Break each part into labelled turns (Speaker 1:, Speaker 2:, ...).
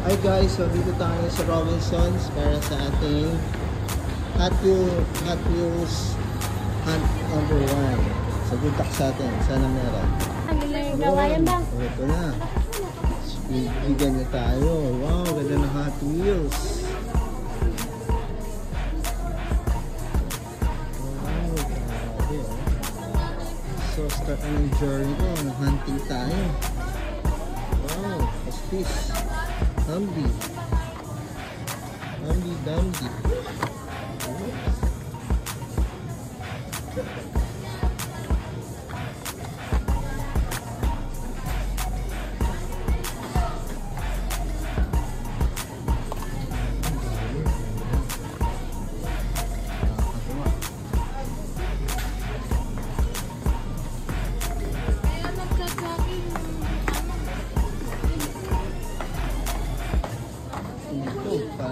Speaker 1: Hi guys, so dito tayo sa Robinsons para sa ating Hot Wheels Hunt number 1. So good luck sa atin, sana meron.
Speaker 2: Ano na yung gawayan ba?
Speaker 1: Ito na. Bigyan niya tayo. Wow, ganda ng Hot Wheels. Wow, grabe oh. So start na ng journey ko, hunting tayo. Wow, what's this? Humby Dumby.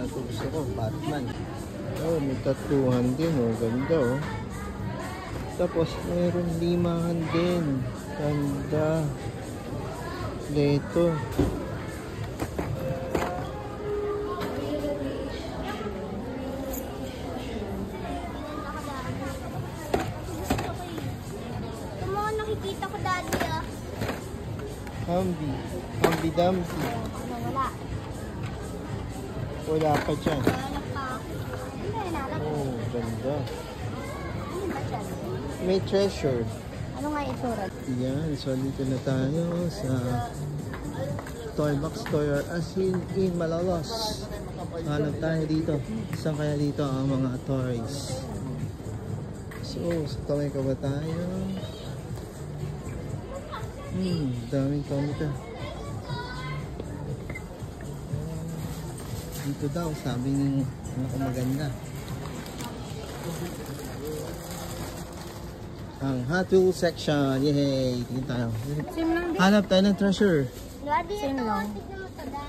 Speaker 1: Gusto ko, Batman. Oh, may tatuhan din, oh. Ganda, oh. Tapos, mayroon limahan din. Ganda. Leto.
Speaker 2: Ito mo, nakikita ko dati, ah.
Speaker 1: Humby Dumpy.
Speaker 2: Wala.
Speaker 1: Wala pa dyan.
Speaker 2: Wala pa. Hindi, nalagay.
Speaker 1: Oh, ganda.
Speaker 2: Ano ba siya?
Speaker 1: May treasure.
Speaker 2: Ano nga itsura?
Speaker 1: Yan, so dito na tayo sa Toy Box Toy R Us in Malolos. Hanap tayo dito. Saan kaya dito ang mga toys? So, sa Toy ka ba tayo? Daming tomika. Dito daw, sabi ni maganda. Ang Hot Wheels section. Yay! Tingin tayo. Hanap tayo ng treasure.
Speaker 2: Daddy, same lang.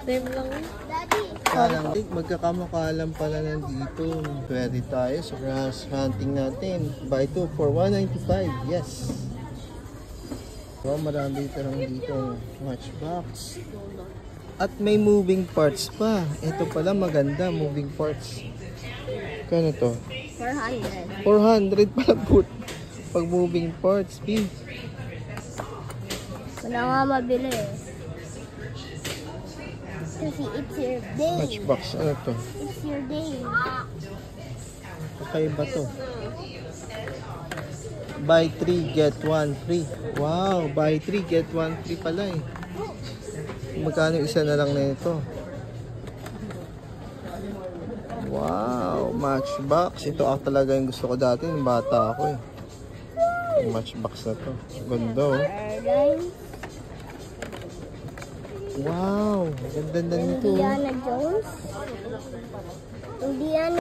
Speaker 2: Same lang. Daddy.
Speaker 1: Parang magkakamukha lang pala nandito. Pwede tayo sa grass hunting natin. Buy 2 for $195. Yes. So, marami tarang dito. Matchbox. At may moving parts pa. Ito pala maganda, moving parts. Kano to?
Speaker 2: 400.
Speaker 1: 400 pala po. Pag moving parts, P.
Speaker 2: Wala nga mabili eh. Kasi it's your day.
Speaker 1: Matchbox, ano to?
Speaker 2: It's your day.
Speaker 1: Kakaiba to. Buy 3, get 1 free. Wow, buy 3, get 1 free pala eh. Magkano isa na lang na ito? Wow, matchbox. Ito talaga yung gusto ko dati nung bata ako eh. Yung matchbox na to. Ganda oh. Wow, ganda na nito.
Speaker 2: Indiana Jones. Indiana